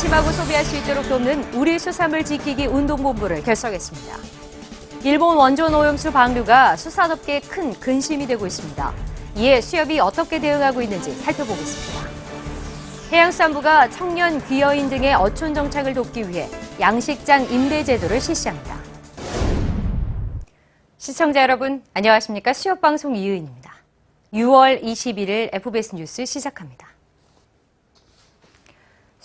안심하고 소비할 수 있도록 돕는 우리 수산물 지키기 운동본부를 결성했습니다. 일본 원전 오염수 방류가 수산업계에 큰 근심이 되고 있습니다. 이에 수협이 어떻게 대응하고 있는지 살펴보겠습니다. 해양수산부가 청년, 귀여인 등의 어촌 정착을 돕기 위해 양식장 임대 제도를 실시합니다. 시청자 여러분, 안녕하십니까? 수협방송 이의은입니다. 6월 21일 FBS 뉴스 시작합니다.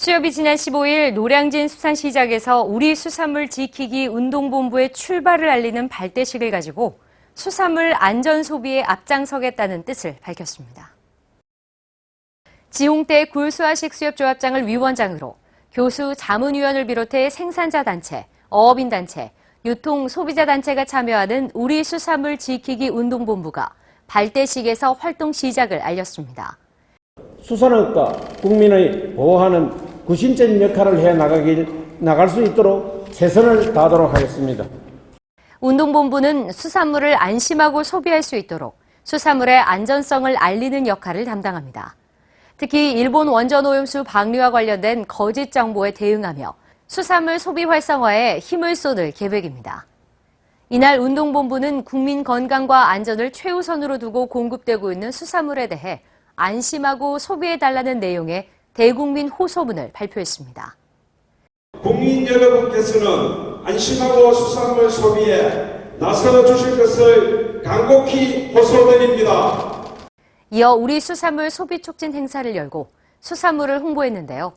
수협이 지난 15일 노량진 수산시장에서 우리 수산물 지키기 운동본부의 출발을 알리는 발대식을 가지고 수산물 안전 소비에 앞장서겠다는 뜻을 밝혔습니다. 지홍태 굴수화식수협조합장을 위원장으로 교수 자문위원을 비롯해 생산자 단체, 어업인 단체, 유통 소비자 단체가 참여하는 우리 수산물 지키기 운동본부가 발대식에서 활동 시작을 알렸습니다. 수산업과 국민의 보호하는 구심적인 역할을 해 나갈 수 있도록 최선을 다하도록 하겠습니다. 운동본부는 수산물을 안심하고 소비할 수 있도록 수산물의 안전성을 알리는 역할을 담당합니다. 특히 일본 원전 오염수 방류와 관련된 거짓 정보에 대응하며 수산물 소비 활성화에 힘을 쏟을 계획입니다. 이날 운동본부는 국민 건강과 안전을 최우선으로 두고 공급되고 있는 수산물에 대해 안심하고 소비해달라는 내용의 대국민 호소문을 발표했습니다. 국민 여러분께서는 안심하고 수산물 소비에 나서 주실 것을 간곡히 호소드립니다. 이어 우리 수산물 소비 촉진 행사를 열고 수산물을 홍보했는데요.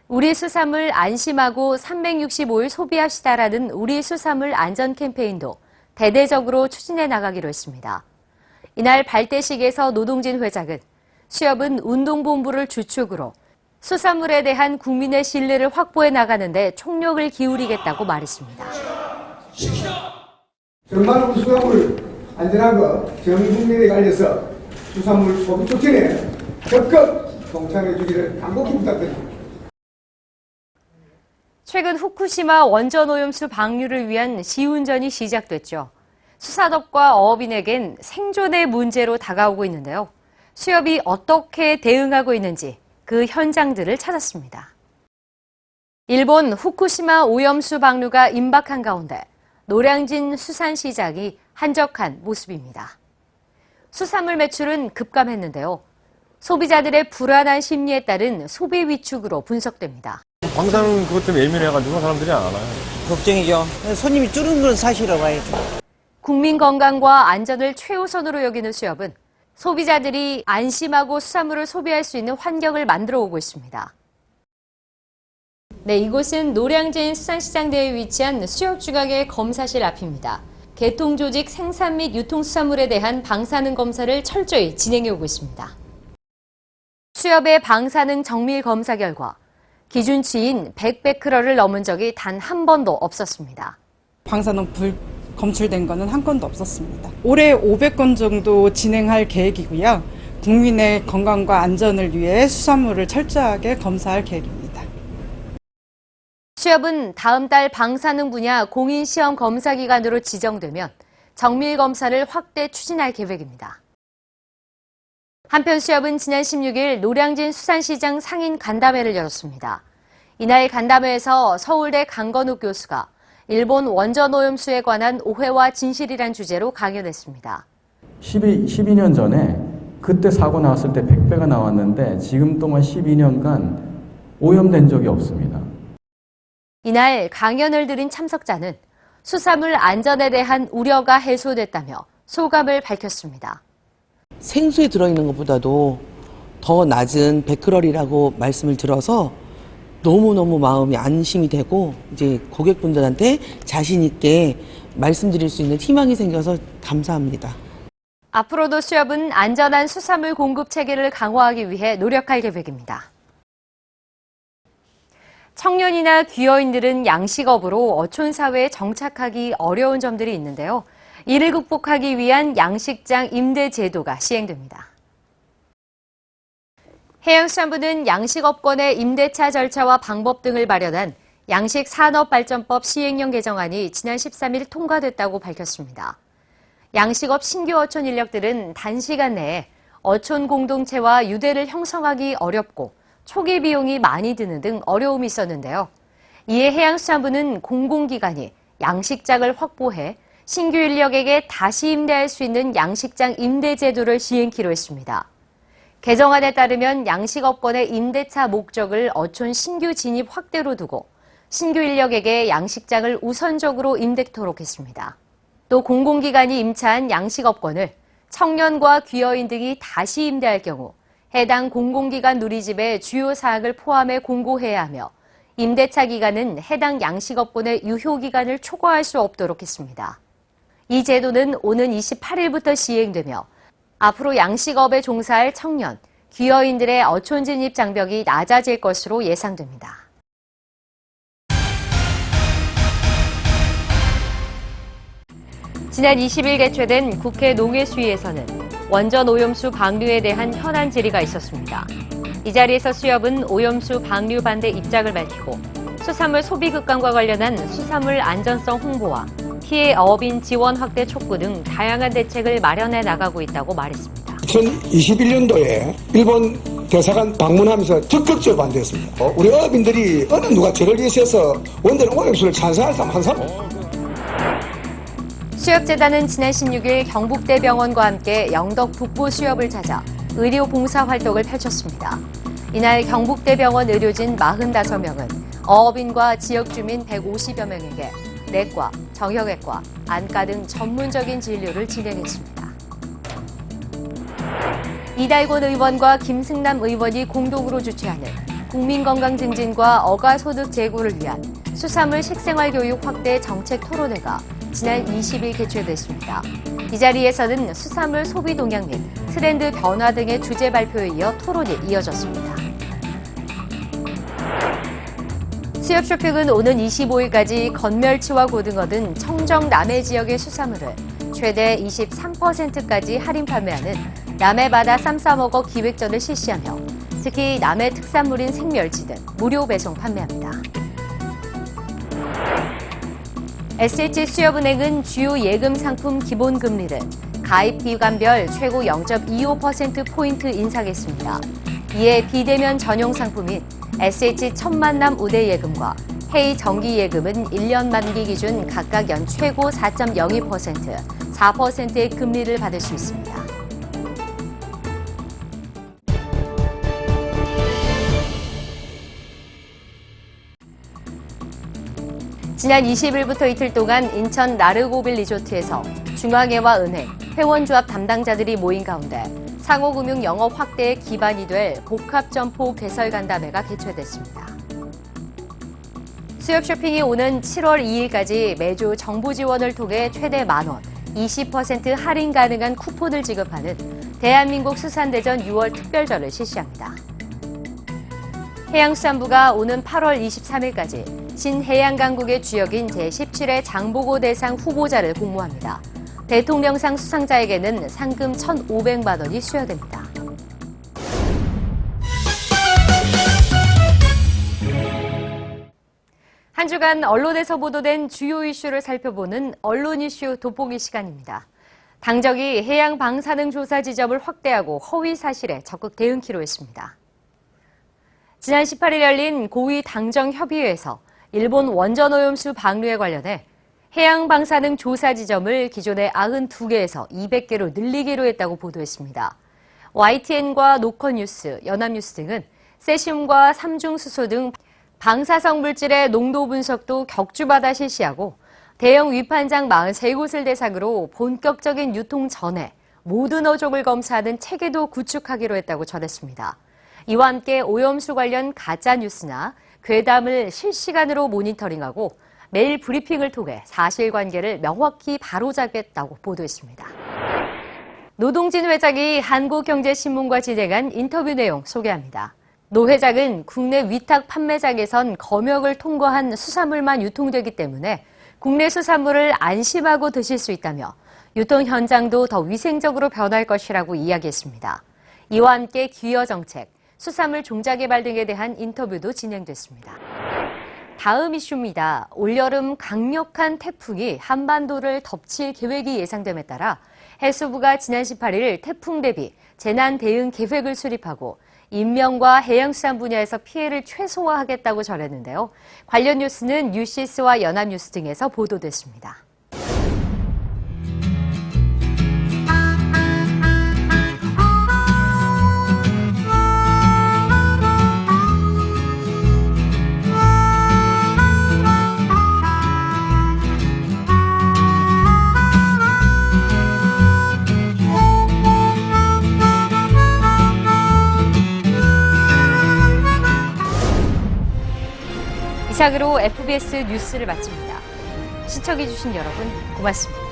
우리 수산물 안심하고 365일 소비합시다라는 우리 수산물 안전 캠페인도 대대적으로 추진해 나가기로 했습니다. 이날 발대식에서 노동진 회장은 수협은 운동본부를 주축으로 수산물에 대한 국민의 신뢰를 확보해 나가는 데 총력을 기울이겠다고 말했습니다. 정말 우리 수산물 안전한 거 전 국민에게 알려서 수산물 소비 촉진에 적극 동참해 주기를 간곡히 부탁드립니다. 최근 후쿠시마 원전 오염수 방류를 위한 시운전이 시작됐죠. 수산업과 어업인에겐 생존의 문제로 다가오고 있는데요. 수협이 어떻게 대응하고 있는지 그 현장들을 찾았습니다. 일본 후쿠시마 오염수 방류가 임박한 가운데 노량진 수산시장이 한적한 모습입니다. 수산물 매출은 급감했는데요. 소비자들의 불안한 심리에 따른 소비 위축으로 분석됩니다. 방사능 그것 때문에 예민해가지고 사람들이 안 와요. 걱정이죠. 손님이 줄은 건 사실이라고 봐야죠. 국민 건강과 안전을 최우선으로 여기는 수협은 소비자들이 안심하고 수산물을 소비할 수 있는 환경을 만들어 오고 있습니다. 네, 이곳은 노량진 수산시장대에 위치한 수협 주각의 검사실 앞입니다. 개통조직 생산 및 유통수산물에 대한 방사능 검사를 철저히 진행해 오고 있습니다. 수협의 방사능 정밀 검사 결과 기준치인 100베크럴을 넘은 적이 단 한 번도 없었습니다. 방사능 검출된 거는 한 건도 없었습니다. 올해 500건 정도 진행할 계획이고요. 국민의 건강과 안전을 위해 수산물을 철저하게 검사할 계획입니다. 수협은 다음 달 방사능 분야 공인시험 검사 기관으로 지정되면 정밀 검사를 확대 추진할 계획입니다. 한편 수협은 지난 16일 노량진 수산시장 상인 간담회를 열었습니다. 이날 간담회에서 서울대 강건욱 교수가 일본 원전 오염수에 관한 오해와 진실이란 주제로 강연했습니다. 12년 전에 그때 사고 나왔을 때 100배가 나왔는데 지금 동안 12년간 오염된 적이 없습니다. 이날 강연을 들은 참석자는 수산물 안전에 대한 우려가 해소됐다며 소감을 밝혔습니다. 생수에 들어있는 것보다도 더 낮은 베크럴이라고 말씀을 들어서 너무너무 마음이 안심이 되고 이제 고객분들한테 자신 있게 말씀드릴 수 있는 희망이 생겨서 감사합니다. 앞으로도 수협은 안전한 수산물 공급 체계를 강화하기 위해 노력할 계획입니다. 청년이나 귀여인들은 양식업으로 어촌 사회에 정착하기 어려운 점들이 있는데요. 이를 극복하기 위한 양식장 임대 제도가 시행됩니다. 해양수산부는 양식업권의 임대차 절차와 방법 등을 마련한 양식산업발전법 시행령 개정안이 지난 13일 통과됐다고 밝혔습니다. 양식업 신규 어촌 인력들은 단시간 내에 어촌 공동체와 유대를 형성하기 어렵고 초기 비용이 많이 드는 등 어려움이 있었는데요. 이에 해양수산부는 공공기관이 양식장을 확보해 신규 인력에게 다시 임대할 수 있는 양식장 임대 제도를 시행키로 했습니다. 개정안에 따르면 양식업권의 임대차 목적을 어촌 신규 진입 확대로 두고 신규 인력에게 양식장을 우선적으로 임대토록 했습니다. 또 공공기관이 임차한 양식업권을 청년과 귀여인 등이 다시 임대할 경우 해당 공공기관 누리집의 주요 사항을 포함해 공고해야 하며 임대차 기간은 해당 양식업권의 유효기간을 초과할 수 없도록 했습니다. 이 제도는 오는 28일부터 시행되며 앞으로 양식업에 종사할 청년, 귀여인들의 어촌 진입 장벽이 낮아질 것으로 예상됩니다. 지난 20일 개최된 국회 농해수위에서는 원전 오염수 방류에 대한 현안 질의가 있었습니다. 이 자리에서 수협은 오염수 방류 반대 입장을 밝히고 수산물 소비 급감과 관련한 수산물 안전성 홍보와 피해 어업인 지원 확대 촉구 등 다양한 대책을 마련해 나가고 있다고 말했습니다. 2021년도에 일본 대사관 방문하면서 적극적으로 반대했습니다. 우리 어업인들이 어느 누가 저를 위해서 원전 오염수를 찬성할 사람 한 사람. 수협재단은 지난 16일 경북대병원과 함께 영덕 북부 수협을 찾아 의료 봉사 활동을 펼쳤습니다. 이날 경북대병원 의료진 45명은 어업인과 지역 주민 150여 명에게 내과, 정형외과, 안과 등 전문적인 진료를 진행했습니다. 이달곤 의원과 김승남 의원이 공동으로 주최하는 국민건강 증진과 어가소득 제고를 위한 수산물 식생활 교육 확대 정책 토론회가 지난 20일 개최됐습니다. 이 자리에서는 수산물 소비 동향 및 트렌드 변화 등의 주제 발표에 이어 토론이 이어졌습니다. 수협쇼핑은 오는 25일까지 건멸치와 고등어 등 청정 남해 지역의 수산물을 최대 23%까지 할인 판매하는 남해 바다 쌈 싸먹어 기획전을 실시하며 특히 남해 특산물인 생멸치 등 무료 배송 판매합니다. SH수협은행은 주요 예금 상품 기본금리를 가입 기간별 최고 0.25%포인트 인상했습니다. 이에 비대면 전용 상품인 SH 천만남 우대 예금과 헤이 정기 예금은 1년 만기 기준 각각 연 최고 4.02%, 4%의 금리를 받을 수 있습니다. 지난 20일부터 이틀 동안 인천 나르고빌 리조트에서 중앙회와 은행, 회원조합 담당자들이 모인 가운데 상호금융 영업 확대의 기반이 될 복합점포 개설 간담회가 개최됐습니다. 수협쇼핑이 오는 7월 2일까지 매주 정부 지원을 통해 최대 만원, 20% 할인 가능한 쿠폰을 지급하는 대한민국 수산대전 6월 특별전을 실시합니다. 해양수산부가 오는 8월 23일까지 신해양강국의 주역인 제17회 장보고 대상 후보자를 공모합니다. 대통령상 수상자에게는 상금 1,500만 원이 수여됩니다. 한 주간 언론에서 보도된 주요 이슈를 살펴보는 언론 이슈 돋보기 시간입니다. 당정이 해양방사능 조사 지점을 확대하고 허위 사실에 적극 대응키로 했습니다. 지난 18일 열린 고위 당정협의회에서 일본 원전 오염수 방류에 관련해 해양방사능 조사 지점을 기존의 92개에서 200개로 늘리기로 했다고 보도했습니다. YTN과 노컷뉴스, 연합뉴스 등은 세슘과 삼중수소 등 방사성 물질의 농도 분석도 격주받아 실시하고 대형 위판장 43곳을 대상으로 본격적인 유통 전에 모든 어종을 검사하는 체계도 구축하기로 했다고 전했습니다. 이와 함께 오염수 관련 가짜뉴스나 괴담을 실시간으로 모니터링하고 매일 브리핑을 통해 사실관계를 명확히 바로잡겠다고 보도했습니다. 노동진 회장이 한국경제신문과 진행한 인터뷰 내용 소개합니다. 노 회장은 국내 위탁 판매장에선 검역을 통과한 수산물만 유통되기 때문에 국내 수산물을 안심하고 드실 수 있다며 유통 현장도 더 위생적으로 변할 것이라고 이야기했습니다. 이와 함께 기여 정책, 수산물 종자 개발 등에 대한 인터뷰도 진행됐습니다. 다음 이슈입니다. 올여름 강력한 태풍이 한반도를 덮칠 계획이 예상됨에 따라 해수부가 지난 18일 태풍 대비 재난 대응 계획을 수립하고 인명과 해양수산 분야에서 피해를 최소화하겠다고 전했는데요. 관련 뉴스는 뉴시스와 연합뉴스 등에서 보도됐습니다. 이상으로 FBS 뉴스를 마칩니다. 시청해주신 여러분 고맙습니다.